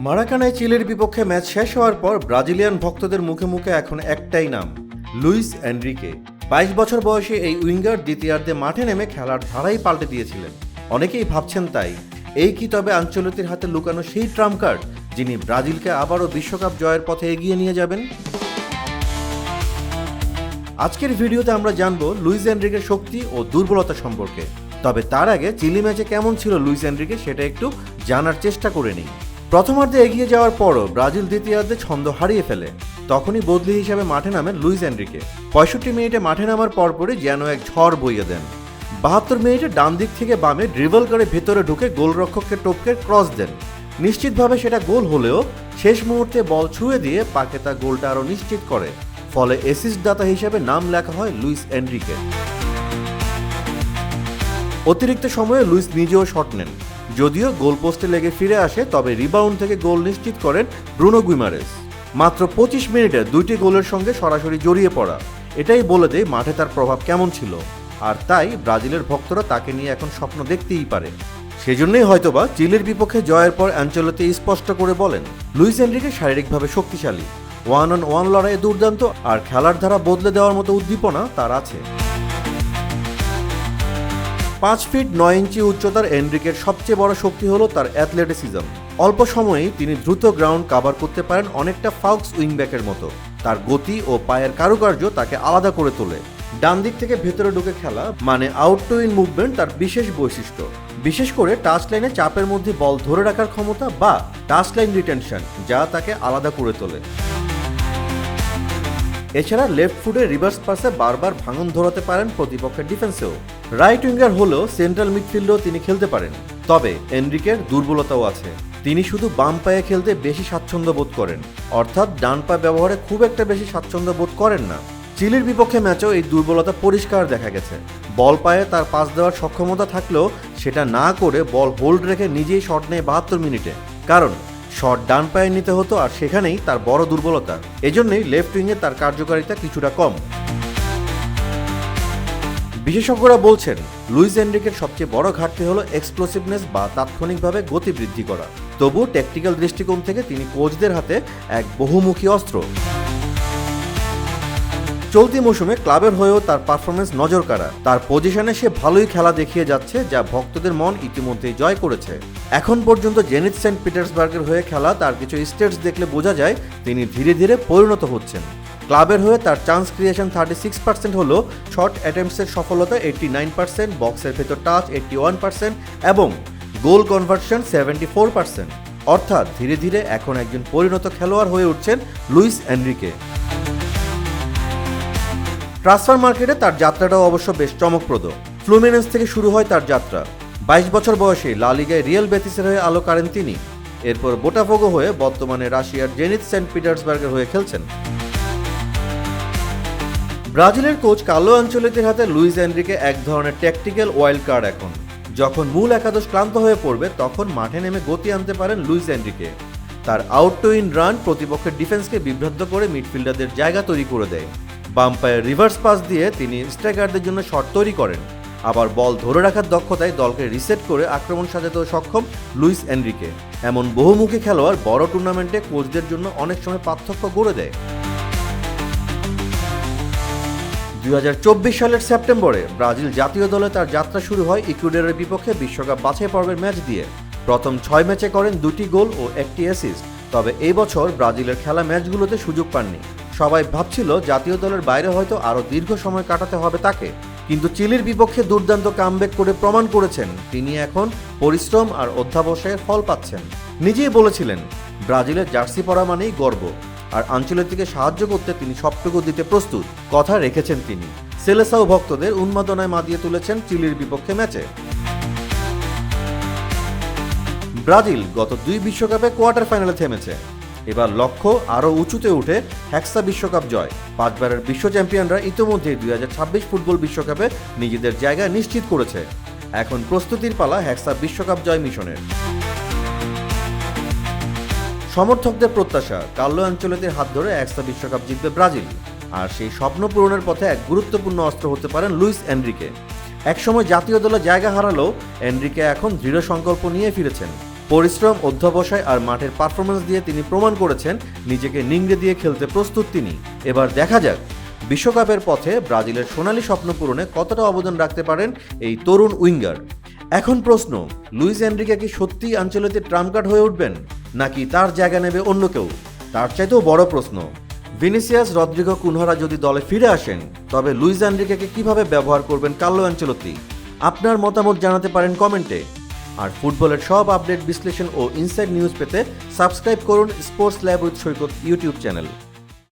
মারাকানায় চিলের বিপক্ষে ম্যাচ শেষ হওয়ার পর ব্রাজিলিয়ান ভক্তদের মুখে মুখে এখন একটাই নাম, লুইস এনরিকে। 22 বছর বয়সে এই উইঙ্গার দ্বিতীয়ার্ধে মাঠে নেমে খেলার ধারাই পাল্টে দিয়েছিলেন। অনেকেই ভাবছেন তাই এই কি তবে আঞ্চলতির হাতে লুকানো সেই ট্রাম্প কার্ড, যিনি ব্রাজিলকে আবারও বিশ্বকাপ জয়ের পথে এগিয়ে নিয়ে যাবেন? আজকের ভিডিওতে আমরা জানব লুইস এনরিকের শক্তি ও দুর্বলতা সম্পর্কে। তবে তার আগে চিলি ম্যাচে কেমন ছিল লুইস এনরিকে সেটা একটু জানার চেষ্টা করে নিই। প্রথমার্ধে এগিয়ে যাওয়ার পরও ব্রাজিল দ্বিতীয়ার্ধে ছন্দ হারিয়ে ফেলে। তখনই বদলি হিসাবে মাঠে নামেন লুইস এনরিকে। 65 মিনিটে মাঠে নামার পরপরই যেন এক ঝড় বইয়ে দেন। 72 মিনিটে ডান দিক থেকে বামে ড্রিবল করে ভেতরে ঢুকে গোলরক্ষককে টপকে ক্রস দেন। নিশ্চিতভাবে সেটা গোল হলেও শেষ মুহূর্তে বল ছুঁয়ে দিয়ে পাকেতা গোলটা আরও নিশ্চিত করে। ফলে অ্যাসিস্ট দাতা হিসেবে নাম লেখা হয় লুইস এনরিকে। অতিরিক্ত সময়ে লুইস নিজেও শট নেন, যদিও গোল পোস্টে লেগে ফিরে আসে, তবে রিবাউন্ড থেকে গোল নিশ্চিত করেন ব্রুনো গুইমারেস। মাত্র 25 মিনিটে দুইটি গোলের সঙ্গে সরাসরি জড়িয়ে পড়া এটাই বলে দেয় মাঠে তার প্রভাব কেমন ছিল। আর তাই ব্রাজিলের ভক্তরা তাকে নিয়ে এখন স্বপ্ন দেখতেই পারে। সেজন্যই হয়তোবা চিলির বিপক্ষে জয়ের পর আঞ্চলতি স্পষ্ট করে বলেন, লুইস এনরিকে শারীরিকভাবে শক্তিশালী, 1-on-1 লড়াইয়ে দুর্দান্ত, আর খেলার ধারা বদলে দেওয়ার মতো উদ্দীপনা তার আছে। 5 ফিট 9 ইঞ্চি উচ্চতার এনরিকের সবচেয়ে বড় শক্তি হলো তার অ্যাথলেটিসিজম। অল্প সময়েই তিনি দ্রুত গ্রাউন্ড কাভার করতে পারেন, অনেকটা ফাউক্স উইংব্যাকের মতো। তার গতি ও পায়ের কারুকার্য তাকে আলাদা করে তোলে। ডান দিক থেকে ভেতরে ঢুকে খেলা মানে আউট টু ইন মুভমেন্ট তার বিশেষ বৈশিষ্ট্য। বিশেষ করে টাচ লাইনে চাপের মধ্যে বল ধরে রাখার ক্ষমতা বা টাচ লাইন রিটেনশন, যা তাকে আলাদা করে তোলে। এছাড়া লেফট ফুটে রিভার্স পাসে বারবার ভাঙন ধরাতে পারেন প্রতিপক্ষের ডিফেন্সেও। রাইট উইঙ্গার হলেও সেন্ট্রাল মিডফিল্ডেও তিনি খেলতে পারেন। তবে এনরিকের দুর্বলতাও আছে, তিনি শুধু বাম পায়ে খেলতে বেশি স্বাচ্ছন্দ্য বোধ করেন, অর্থাৎ ডান পা ব্যবহারে খুব একটা বেশি স্বাচ্ছন্দ্য বোধ করেন না। চিলির বিপক্ষে ম্যাচেও এই দুর্বলতা পরিষ্কার দেখা গেছে। বল পায়ে তার পাস দেওয়ার সক্ষমতা থাকলেও সেটা না করে বল হোল্ড রেখে নিজেই শট নেয় 72 মিনিটে। কারণ শট ডান পায়ে নিতে হতো, আর সেখানেই তার বড় দুর্বলতা। এজন্যই লেফট উইংয়ে তার কার্যকারিতা কিছুটা কম। বিশেষজ্ঞরা বলছেন লুইস এনরিকের সবচেয়ে বড় ঘাটতি হলো এক্সপ্লোসিভনেস বা তাৎক্ষণিকভাবে গতি বৃদ্ধি করা। তবু ট্যাকটিক্যাল দৃষ্টিকোণ থেকে তিনি কোচদের হাতে এক বহুমুখী অস্ত্র। চলতি মৌসুমে ক্লাবের হয়েও তার পারফরমেন্স নজর কাড়া। তার পজিশনে সে ভালোই খেলা দেখিয়ে যাচ্ছে, যা ভক্তদের মন ইতিমধ্যেই জয় করেছে। এখন পর্যন্ত জেনিথ সেন্ট পিটার্সবার্গের হয়ে খেলা তার কিছু স্টেটস দেখলে বোঝা যায় তিনি ধীরে ধীরে পরিণত হচ্ছেন। ক্লাবের হয়ে তার চান্স ক্রিয়েশন 36% হলো, শট অ্যাটেম্পটসের সফলতা 89%, বক্সের ভেতর টাচ 81% এবং গোল কনভার্সন 74%। অর্থাৎ ধীরে ধীরে এখন একজন পরিণত খেলোয়াড় হয়ে উঠছেন লুইস এনরিকে। ট্রান্সফার মার্কেটে তার যাত্রাটাও অবশ্য বেশ চমকপ্রদ। ফ্লুমিনেন্স থেকে শুরু হয় তার যাত্রা। 22 বছর বয়সে লা লিগায় রিয়াল বেতিসের হয়ে আলো কাড়েন তিনি। এরপর বোটাফোগো হয়ে বর্তমানে রাশিয়ার জেনিথ সেন্ট পিটার্সবার্গের হয়ে খেলছেন। ব্রাজিলের কোচ কার্লো আঞ্চেলোত্তির হাতে লুইস এনরিকে এক ধরনের ট্যাকটিক্যাল ওয়াইল্ড কার্ড। এখন যখন মূল একাদশ ক্লান্ত হয়ে পড়বে তখন মাঠে নেমে গতি আনতে পারেন লুইস এনরিকে। তার আউট টু ইন রান প্রতিপক্ষের ডিফেন্সকে বিভ্রান্ত করে মিডফিল্ডারদের জায়গা তৈরি করে দেয়। বাম পায়ের রিভার্স পাস দিয়ে তিনি স্ট্রাইকারদের জন্য শট তৈরি করেন। আবার বল ধরে রাখার দক্ষতায় দলকে রিসেট করে আক্রমণ সাজাতেও সক্ষম লুইস এনরিকে। এমন বহুমুখী খেলোয়াড় বড় টুর্নামেন্টে কোচদের জন্য অনেক সময় পার্থক্য গড়ে দেয়। 2024 সালের সেপ্টেম্বরে ব্রাজিল জাতীয় দলে তার যাত্রা শুরু হয় ইকুয়েডরের বিপক্ষে বিশ্বকাপ বাছাই পর্বের ম্যাচ দিয়ে। প্রথম 6 ম্যাচে করেন 2টি গোল ও 1টি অ্যাসিস্ট। তবে এই বছর ব্রাজিলের খেলা ম্যাচগুলোতে সুযোগ পাননি। সবাই ভাবছিল জাতীয় দলের বাইরে হয়তো আরও দীর্ঘ সময় কাটাতে হবে তাকে, কিন্তু চিলির বিপক্ষে দুর্দান্ত কামব্যাক করে প্রমাণ করেছেন তিনি এখন পরিশ্রম আর অধ্যাবসায়ের ফল পাচ্ছেন। নিজেই বলেছিলেন, ব্রাজিলের জার্সি পরা মানেই গর্ব, আর আঞ্চলিককে সাহায্য করতে তিনি সবটুকু দিতে প্রস্তুত। কথা রেখেছেন তিনি। সেলেসাও ভক্তদের উন্মাদনায় মাতিয়ে তুলেছেন চিলির বিপক্ষে ম্যাচে। ব্রাজিল গত 2 বিশ্বকাপে কোয়ার্টার ফাইনালে থেমেছে। এবার লক্ষ্য আরও উঁচুতে উঠে হেক্সা বিশ্বকাপ জয়। 5 বারের বিশ্ব চ্যাম্পিয়নরা ইতিমধ্যেই 2026 ফুটবল বিশ্বকাপে নিজেদের জায়গা নিশ্চিত করেছে। এখন প্রস্তুতির পালা হেক্সা বিশ্বকাপ জয় মিশনের। সমর্থকদের প্রত্যাশা, কার্লো আঞ্চেলোত্তির হাত ধরে হেক্সা বিশ্বকাপ জিতবে ব্রাজিল। আর সেই স্বপ্ন পূরণের পথে এক গুরুত্বপূর্ণ অস্ত্র হতে পারেন লুইস এনরিকে। একসময় জাতীয় দলে জায়গা হারালেও এনরিকে এখন দৃঢ় সংকল্প নিয়ে ফিরেছেন। পরিশ্রম, অধ্যবসায় আর মাঠের পারফরমেন্স দিয়ে তিনি প্রমাণ করেছেন নিজেকে নিংড়ে দিয়ে খেলতে প্রস্তুত তিনি। এবার দেখা যাক বিশ্বকাপের পথে ব্রাজিলের সোনালী স্বপ্ন পূরণে কতটা অবদান রাখতে পারেন এই তরুণ উইঙ্গার। এখন প্রশ্ন, লুইস এনরিকে কি সত্যিই আনচেলত্তির ট্রাম্প কার্ড হয়ে উঠবেন, নাকি তার জায়গা নেবে অন্য কেউ? তার চাইতেও বড় প্রশ্ন, ভিনিসিয়াস, রদ্রিগো, কুনহারা যদি দলে ফিরে আসেন, তবে লুইস এনরিকেকে কিভাবে ব্যবহার করবেন কার্লো আনচেলত্তি? আপনার মতামত জানাতে পারেন কমেন্টে। আর ফুটবলের সব আপডেট, বিশ্লেষণ ও ইনসাইড নিউজ পেতে সাবস্ক্রাইব করুন sports lab with Saikat YouTube channel.